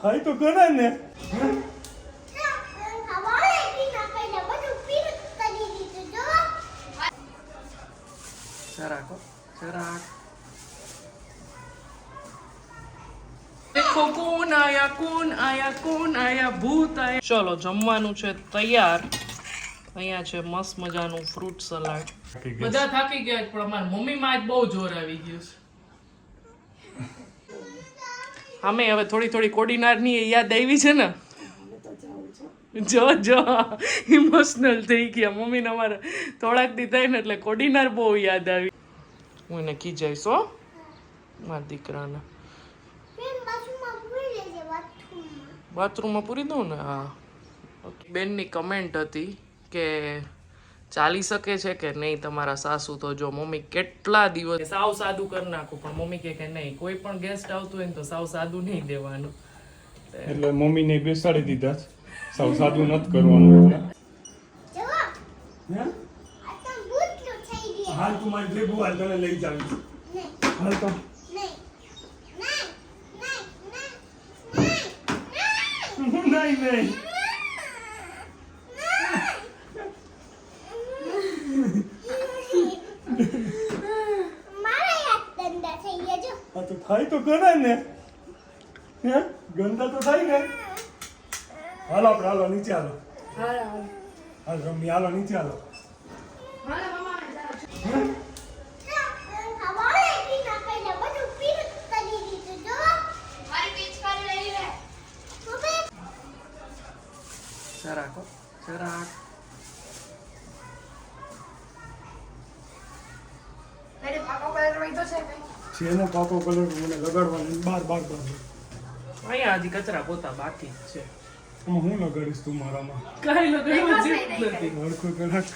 ખાઈ તો ખરા ને. देखो कौन आया भूत आया। चलो जमવાનું છે તૈયાર। અહીંયા છે મસ્ત મજાનું ફ્રૂટ સલાડ। બધા થાકી ગયા પણ અમારી મમ્મીમાં આજ બહુ જોર આવી ગયું છે। અમે હવે થોડી થોડી કોડીનારની યાદ આવી છે ને। જો ઇમોશનલ થઈ ગયા મમ્મીને અમારે થોડાક દી થાય ને એટલે કોડીનાર બહુ યાદ આવી। હું એને ખીજાઈશ હો મારા દીકરાને। બાથરૂમમાં પૂરી દઉં ને? હા। બેનની કમેન્ટ હતી કે ચાલી શકે છે કે નહીં તમારા સાસુ? તો જો મમ્મી કેટલા દિવસ સાવ સાદું કરી નાખું પણ મમ્મી કે નહીં, કોઈ પણ ગેસ્ટ આવતું હોય ને તો સાવ સાદું નહીં દેવાનું। એટલે મમ્મીને બેસાડી દીધા છે, સાવ સાદું નથી કરવાનું। એટલે હાલ તું મારી ભેગું હાલ, તને લઈ જાવીશ હાલ તો। નહીં તો થાય તો ખરા ને, ગંદા તો થાય ને। હાલો આપણે હાલો નીચે હાલો, હાલ રમી હાલો નીચે હાલો। જરાક છે ને પાકો કલર મને લગાડવાનો બાર અહીંયા હજી કચરા પોતા બાકી જ છે। હું લગાડીશ તું મારામાં? કાંઈ લગાડવા જેવું નથી। હરખો કલાક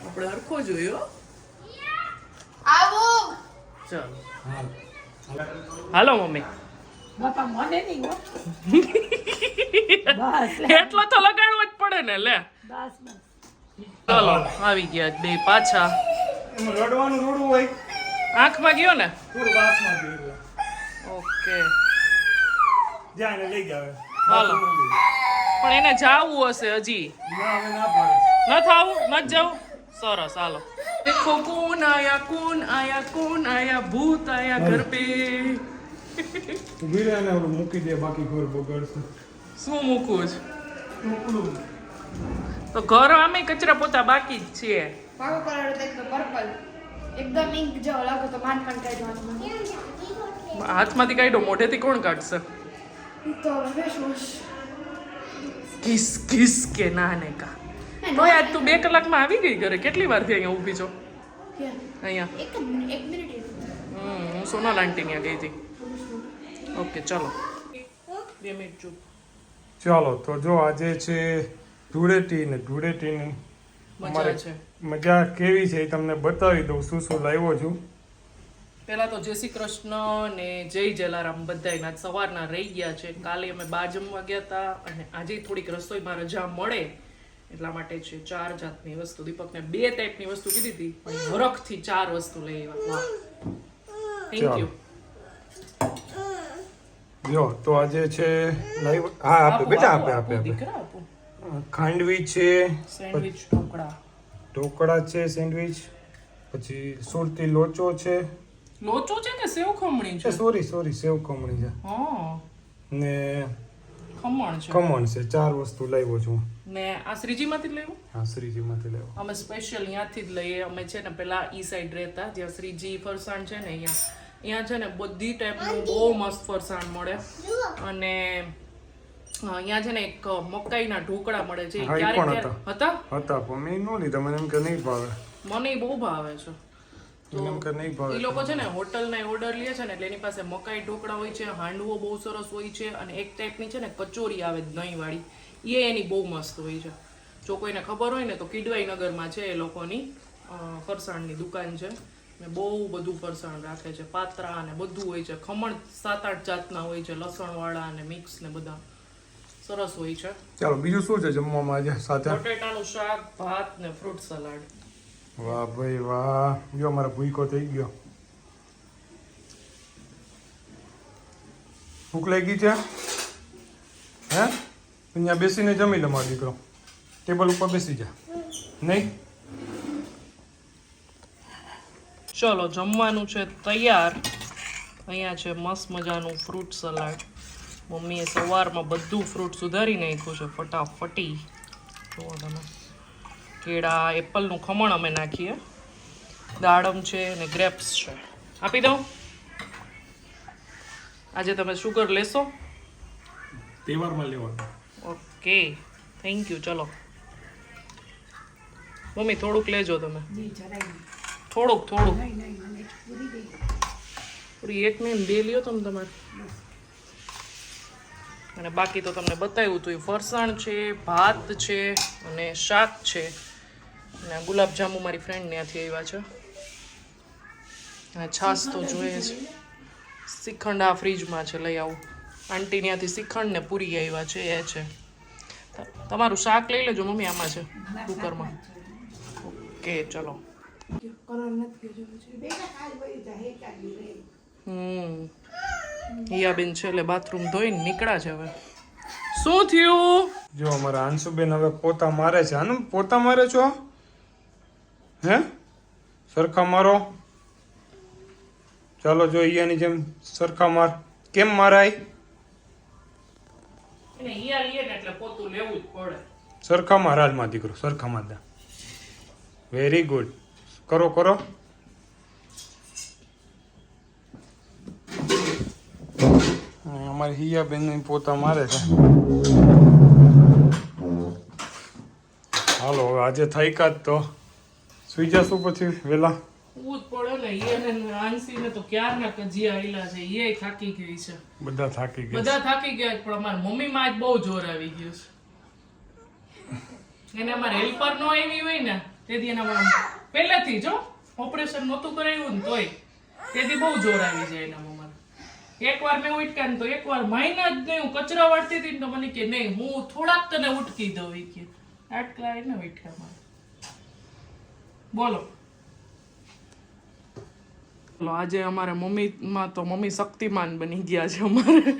આપણે હરખો જોયો। ચાલો હાલો મમ્મી। બાપા મને નહીં હો, એટલો તો લગાડવો જ પડે ને લે। બસ ચાલો આવી ગયા બે પાછા। એમાં રડવાનું રોડું હોય, આંખમાં ગયો ને? થોડું વાસમાં ગયું એટલે ઓકે જાય ને લઈ જાવે। હાલો પણ એને જાવું હશે હજી? ના હવે ના પાડે, ન થાવું ન જવું? સરસ હાલો। देखो कौन आया भूत आया घर पे। ઊભી રહે ને ઓલું મૂકી દે, બાકી ઘર બગડશે। શું મૂકવું છે? તો ઘર આમે કચરા પોતા બાકી જ છે। પાકો કલર હતો એકદમ પર્પલ, એકદમ ઇંક જેવો લાગતો તો માંડ કાઢ્યો હાથમાંથી કાઢ્યો, મોઢેથી કોણ કાઢશે? તો ફેસ વોશ કિસ કિસ કે નાને કા। તો આજ તું 2 કલાકમાં આવી ગઈ ઘરે? કેટલી વાર થી અહીંયા ઊભી છો? અહીંયા એક મિનિટ હું સોનલ આંટી ત્યાં ગઈ હતી। ઓકે ચલો 2 મિનિટ ચૂપ। ચાલો તો જો આજે છે ધૂળેટી ને ધૂળેટીની મજા છે। મજા કેવી છે એ તમને બતાવી દઉં, શું શું લાવ્યો છું। પહેલા તો જય શ્રી કૃષ્ણ ને જય જલારામ બધાયના। સવારના રહી ગયા છે, કાલે અમે બહાર જમવા ગયા હતા અને આજે થોડીક રસોઈમાં રજા મળે એટલા માટે છે 4 જાતની વસ્તુ। દીપકને 2 ટાઈપની વસ્તુ કીધી હતી પણ હરખથી 4 વસ્તુ લઈ આવ્યા। Thank you. જો તો આજે છે લાઈવ, હા આપે બેટા આપે દીકરા આપો। ખાંડવી છે, સેન્ડવિચ ઢોકળા છે, સેન્ડવિચ, પછી સુરતી લોચો છે। લોચો છે કે સેવ ખમણી છે? સોરી સેવ ખમણી છે હા ને ખમણ છે। 4 વસ્તુ લાવ્યો છું। ને આ શ્રીજીમાંથી જ લેવું? હા શ્રીજીમાંથી લેવો। અમે સ્પેશિયલ ત્યાંથી જ લઈએ। અમે છે ને પેલા ઈ સાઈડ રહેતા જ્યાં શ્રીજી ફરસાણ છે ને અહીંયા છે ને બધી ટાઈપનું બહુ મસ્ત ફરસાણ મળે અને અહીંયા છે ને એક મકાઈના ઢોકળા મળે છે। ક્યારેક હતા પણ મેં ન લીધા, મને એમ કે નહીં ભાવે। મને બહુ ભાવે છે। એ લોકો છે ને હોટલના ઓર્ડર લે છે ને એટલે એની પાસે મકાઈ ઢોકળા હોય છે, હાંડવો બહુ સરસ હોય છે અને એક ટાઈપની છે ને કચોરી આવે દહીં વાળી, એ એની બહુ મસ્ત હોય છે। જો કોઈને ખબર હોય ને તો કિડવાઈ નગરમાં છે એ લોકોની ફરસાણની દુકાન છે ને બહુ બધું ફરસાણ રાખે છે, પાત્રા ને બધું હોય છે। ખમણ 7-8 જાતના હોય છે, લસણવાળા અને મિક્સ ને બધા સરસ હોય છે। ચાલો બીજું શું છે જમવામાં આજે સાથે? બટેટાનું શાક, ભાત ને ફ્રૂટ સલાડ। વાહ ભાઈ વાહ, જો મારો ભૂકો થઈ ગયો। ભૂખ લાગી છે હે અહીંયા બેસીને જમી લે મારો દીકરો ટેબલ ઉપર બેસી જા નહીં ચલો જમવાનું છે તૈયાર. અહીંયા છે મસ્ત મજાનું ફ્રૂટ સલાડ. મમ્મીએ સવારમાં બધું ફ્રૂટ સુધારી નાખ્યું છે ફટાફટી. જુઓ તમે કેળા એપલનું ખમણ અમે નાખીએ, દાડમ છે અને ગ્રેપ્સ છે. આપી દઉં. આજે તમે શુગર લેશો? તહેવારમાં લેવાનું. Okay thank you. ચલો મમ્મી થોડુંક લેજો તમે, થોડુંક પૂરી એક ને બે લ્યો તમે તમારે. અને બાકી તો તમને બતાવ્યું હતું. ફરસાણ છે, ભાત છે અને શાક છે. અને ગુલાબજાંબુ મારી ફ્રેન્ડ ત્યાંથી આવ્યા છે. અને છાશ તો જોઈએ છે. શ્રીખંડ આ ફ્રીજમાં છે, લઈ આવું. આંટી ત્યાંથી શ્રીખંડ ને પૂરી આવ્યા છે, એ છે. તમારું શાક લઈ લેજો મમ્મી, આમાં છે કુકરમાં. ઓકે ચલો. હિયાબેન છે એટલે બાથરૂમ ધોઈને નીકળ્યા છે. હવે શું થયું? જો અમારા અંશુબેન હવે પોતા મારે છે. આનું પોતા મારે છો હે? સરખા મારો. ચાલો જો ઈયાની જેમ સરખા માર. કેમ મારાય? એને હિયા લીએ ને એટલે પોતું લેવું જ પડે. સરખા માર હાલમાં દીકરો, સરખા માર દા. Very good. કરો કરો. અમારી હિયા બેન પોતા મારે છે. હાલો હવે આજે થાયકા જ તો સુઈ જશું પછી વેલા. ઉજ પડે ને. હિયાને આંસીને તો ક્યારના કજિયા આયલા છે. એ થાકી ગઈ છે. બધા થાકી ગયા. બધા થાકી ગયા પણ અમારા મમ્મીમાં આજ બહુ જોર આવી ગયું છે. એને અમારે હેલ્પર નો આવી હોય ને તેથી એના પહેલેથી જો ઓપરેશન નહોતું કરાવ્યું ને તોય તેથી બહુ જોર આવી જાય એના મમ્મા. એકવાર મેં ઉઠકા ને તો એકવાર મહિના જ નહીં હું કચરા વાળતી હતી ને તો મને કે નહીં હું થોડાક તને ઉઠકી દઉં કે આટલા એને ઉઠકા મારે. બોલો આજે અમારે મમ્મીમાં તો મમ્મી શક્તિમાન બની ગયા છે અમારે.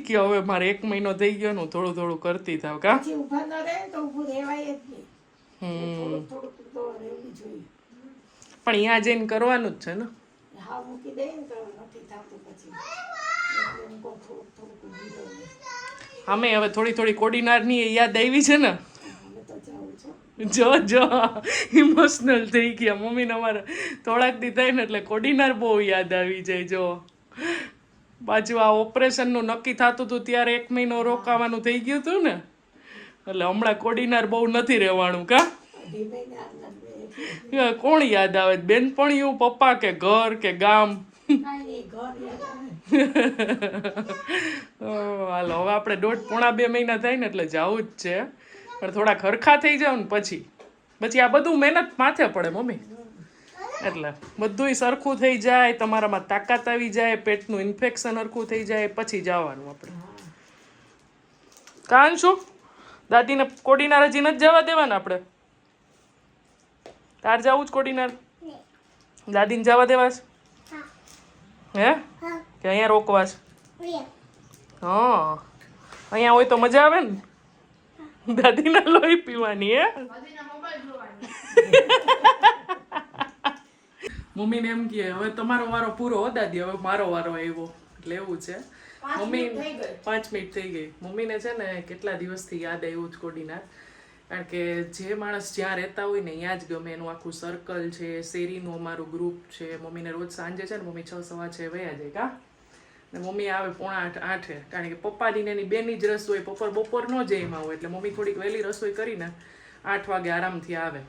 કે હવે મારે 1 મહિનો થઈ ગયો ને થોડું થોડું કરતી થાવ કા. ઊભા ન રહે તો ઊભું રહેવાય જ નહીં. થોડુંક તો રહેવું જોઈએ. પણ અહીંયા જઈને કરવાનું જ છે ને. હા મૂકી દે ને તો નથી થતું પછી. એટલે હું કહું થોડુંક ઊભી રહું. અમે હવે થોડી થોડી કોડીનારની યાદ આવી છે ને. અમે તો જાઉં છું. જો ઇમોશનલ થઈ ગયા. મમ્મીને અમારે થોડાક દી થાય ને એટલે કોડીનાર બહુ યાદ આવી જાય. જો પાછું આ ઓપરેશનનું નક્કી થતું હતું ત્યારે 1 મહિનો રોકાવાનું થઈ ગયું હતું ને એટલે હમણાં કોડીનાર બહુ નથી રહેવાનું કા. કોણ યાદ આવે? બેનપણીયું, પપ્પા કે ઘર કે ગામ? હાલો હવે આપણે 1.5-2 મહિના થાય ને એટલે જવું જ છે. પણ થોડા ખરખા થઈ જાવ ને પછી આ બધું મહેનત માથે પડે મમ્મી. એટલે બધુંય સરખું થઈ જાય, તમારામાં તાકાત આવી જાય, પેટનું ઇન્ફેક્શન સરખું થઈ જાય પછી જવાનું આપણે. કાન શું દાદીને કોડીનાર હજી નથી જવા દેવાના આપણે? તાર જવું જ કોડીનાર? દાદીને જવા દેવા છે હે કે અહીંયા રોકવા છે? હા અહીંયા હોય તો મજા આવે ને. દાદીના લોહી પીવાની હે. મમ્મીને એમ કહે હવે તમારો વારો પૂરો હો દાદી, હવે મારો વારો આવ્યો. એટલે એવું છે મમ્મી. 5 મિનિટ થઈ ગઈ. મમ્મીને છે ને કેટલા દિવસથી યાદ આવ્યું જ કોડીનાર. કારણ કે જે માણસ જ્યાં રહેતા હોય ને ત્યાં જ ગમે. એનું આખું સર્કલ છે, શેરીનું અમારું ગ્રુપ છે. મમ્મીને રોજ સાંજે છે ને મમ્મી 6-6 વયા જાય કા. ને મમ્મી આવે 7:45 કારણ કે પપ્પાની ને એની બેની જ રસોઈ બપોર ન જાય એમાં હોય એટલે મમ્મી થોડીક વહેલી રસોઈ કરીને 8 વાગે આરામથી આવે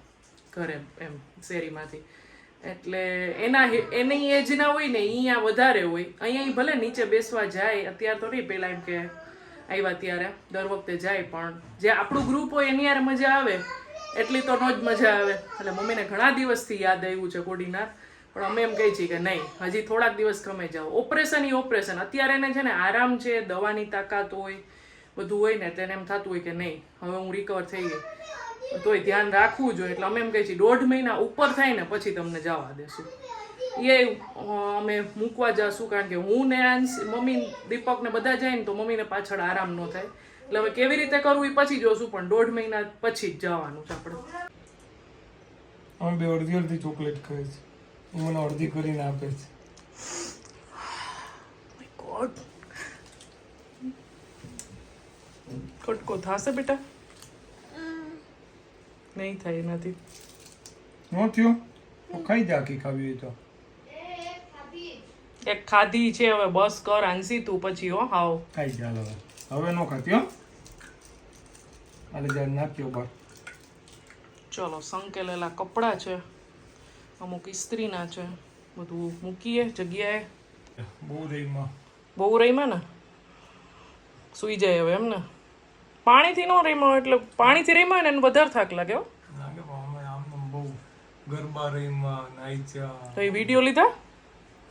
ઘરે એમ શેરીમાંથી. એટલે એની એજના હોય ને અહીંયા વધારે હોય. અહીંયા ભલે નીચે બેસવા જાય અત્યારે તો નહીં, પહેલાં એમ કે આવ્યા ત્યારે દર વખતે જાય પણ જે આપણું ગ્રુપ હોય એની યાર મજા આવે એટલી તો ન જ મજા આવે. એટલે મમ્મીને ઘણા દિવસથી યાદ આવ્યું છે કોડીનાર. પણ અમે એમ કહી છીએ કે નહીં હજી થોડાક દિવસ ખમે જાઓ. ઓપરેશન અત્યારે એને છે ને આરામ છે, દવાની તાકાત હોય, બધું હોય ને તેને એમ થતું હોય કે નહીં હવે હું રિકવર થઈ ગઈ, તોય ધ્યાન રાખવું જોઈએ. એટલે અમે એમ કહીએ છીએ 1.5 મહિના ઉપર થાય ને પછી તમને જવા દેશું. એ અમે મૂકવા જશું કારણ કે હું ને મમ્મી દીપક ને બધા જાય ને તો મમ્મીને પાછળ આરામ ન થાય એટલે હવે કેવી રીતે કરવું એ પછી જોશું પણ 1.5 મહિના પછી જ જવાનું છે આપણે. અમે બે અડધી ચોકલેટ ખાય છે, એ મને અડધી કરીને આપે છે. ગોડ ખટકો થશે બેટા? નહીં થાય નથી. ન થયો તો ખાઈ જા આખી ખાવી હોય તો. એક ખાધી છે હવે બસ કર આંસી તું પછી હો હાવ ખાઈ જા હવે નો ખાતી હો. આલે જા નાખ્યો બહાર. ચલો સંકેલેલા કપડાં છે, અમુક ઇસ્ત્રીના છે, બધું મૂકીએ જગ્યાએ. બહુ રહીમાં બહુ રહીમાં ને સુઈ જાય હવે એમ ને. પાણીથી ન રહીમાં એટલે પાણીથી રહીમાં ને એને વધારે થાક લાગે હો. લાગે પણ અમે આમ બહુ ગરબા રહીમાં નાઈચા તો એ વિડીયો લીધા?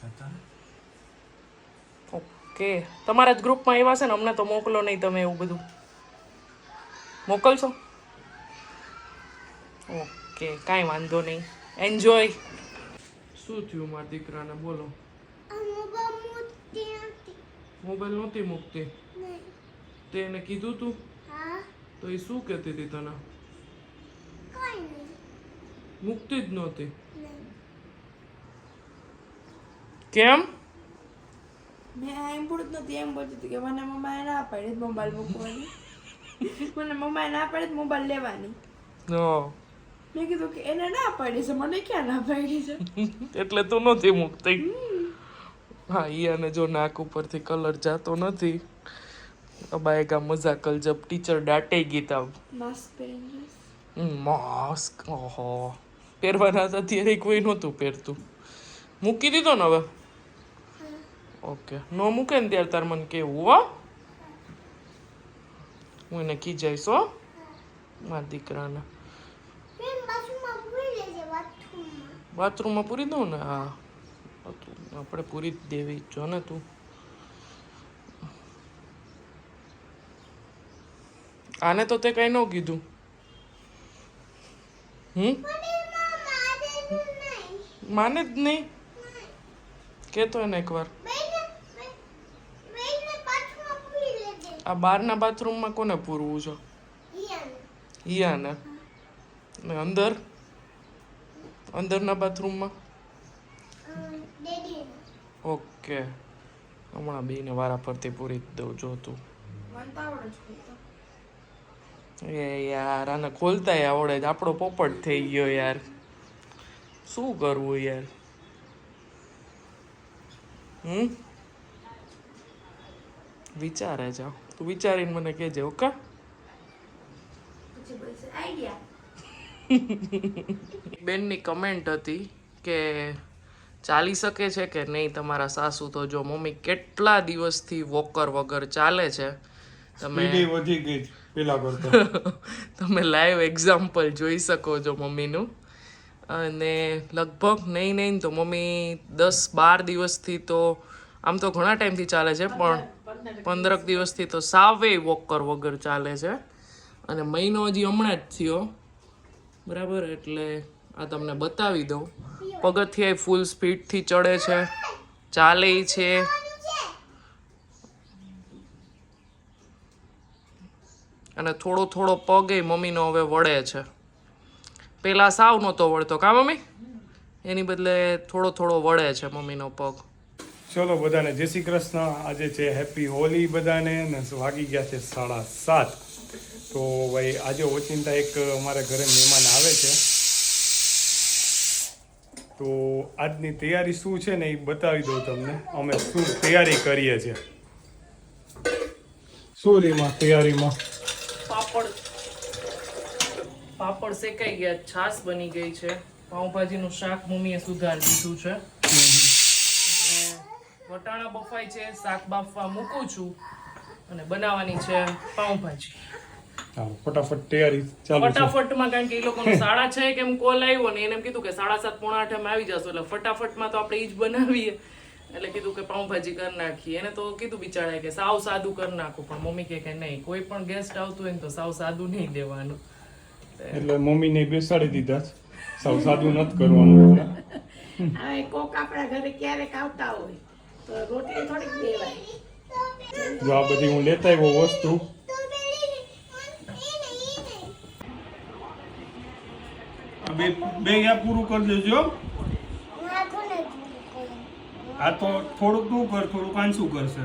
હતા. ઓકે તમારા જ ગ્રુપમાં એવા છે ને, અમને તો મોકલો નહીં તમે એવું બધું મોકલશો? ઓકે કાંઈ વાંધો નહીં, એન્જોય. શું થયું મારા દીકરાને બોલો? મોબાઈલ નહોતી મૂકતી તે એને કીધું તું? તો એ શું કહેતી હતી તને? મૂકતી જ નહોતી. કેમ? મેં એમ પૂછત નથી, એમ બોલતી હતી કે મને મમ્માએ ના પાડી મોબાઈલ મૂકવાની. મને મમ્માએ ના પાડી મોબાઈલ લેવાની. મેં કીધું કે એને ના પાડી છે, મને ક્યાં ના પાડી છે? એટલે તું નથી મૂકતી. હા ઈયાને જો નાક ઉપરથી કલર જાતો નથી. અબાયગા મજાકલ જબ ટીચર ડાંટે ગઈ તા માસ્ક પહેરીને માસ્ક ઓહો પહેરવાના હતા ત્યારે કોઈ નહોતું પહેરતું. મૂકી દીધો ને હવે? ઓકે નો મૂકે ને ત્યારે તાર મને કેવું હો, હું એને ખીજાઈશ હો મારા દીકરાને. બાથરૂમમાં પૂરી દઉં ને? હા આપણે પૂરી જ દેવી જો ને તું. આને તો તે કઈ ન કીધું. માને જ નહીં કેતો એને એકવાર. આ બહારના બાથરૂમમાં કોને પૂરવું છે? ઈયાને. ને અંદર અંદરના બાથરૂમમાં? ઓકે હમણાં બેને વારા ફરતી પૂરી જ દઉં જો તું. એ યાર આને ખોલતાય આવડે જ, આપણો પોપટ થઈ ગયો યાર. શું કરવું યાર? વિચારે છે તું, વિચારીને મને કહેજે ઓકે? બેનની કમેન્ટ હતી કે ચાલી શકે છે કે નહીં તમારા સાસુ? તો જો મમ્મી કેટલા દિવસથી વોકર વગર ચાલે છે. તમે વધી ગઈ પેલા કરતા. તમે લાઈવ એક્ઝામ્પલ જોઈ શકો છો મમ્મીનું. અને લગભગ નહીં તો મમ્મી 10-12 દિવસથી તો આમ તો ઘણા ટાઈમથી ચાલે છે પણ 15 દિવસથી તો સાવે વોકર વગર ચાલે છે. અને મહિનો હજી હમણાં જ થયો બરાબર, એટલે આ તમને બતાવી દઉં. પગથિયા ફૂલ સ્પીડથી ચડે છે, ચાલે છે. અને થોડો પગ મમ્મીનો હવે વળે છે. પેલા સાવ નહોતો વળતો કા મમ્મી? એની બદલે થોડો વળે છે મમ્મીનો પગ. ચલો બધાને જય શ્રી કૃષ્ણ. આજે છે હેપી હોલી બધાને, ને વાગી ગયા છે 7:30. તો ભાઈ આજે ઓચિંતા એક અમારા ઘરે મહેમાન આવે છે, તો આજની તૈયારી શું છે ને એ બતાવી દઉં તમને. અમે શું તૈયારી કરીએ છીએ. શું રીમાં તૈયારીમાં પાપડ શેકાઈ ગયા, છાશ બની ગઈ છે, પાઉંભાજીનું શાક મમ્મીએ સુધારી દીધું છે, વટાણા બફાય છે, શાક બાફવા મૂકું છું અને બનાવવાની છે પાઉંભાજી. ફટાફટ તૈયારી ચાલુ છે. ફટાફટમાં કારણ કે એ લોકોનો 6:30 કેમ કોલ આવ્યો ને એને એમ કીધું કે 7:30-8 આવી જશો, એટલે ફટાફટમાં તો આપણે ઈ જ બનાવીએ. એટલે કીધું કે પાઉંભાજી કરી નાખીએ. એને તો કીધું બિચારાએ કે સાવ સાદું કરી નાખું, પણ મમ્મી કે નહીં, કોઈ પણ ગેસ્ટ આવતું હોય ને તો સાવ સાદું નહીં દેવાનું. એટલે મમ્મીને બેસાડી દીધા, સાવ સાદું નથી કરવાનું. હવે કોક આપણા ઘરે ક્યારેક આવતા હોય તો રોટલી થોડીક દેવાય. જો આ બધી હું લેતા આવ્યો વસ્તુ. બે યા પૂરું કરી દેજો. આ તો થોડુંક તું કર, થોડુંક આંસુ કરશે.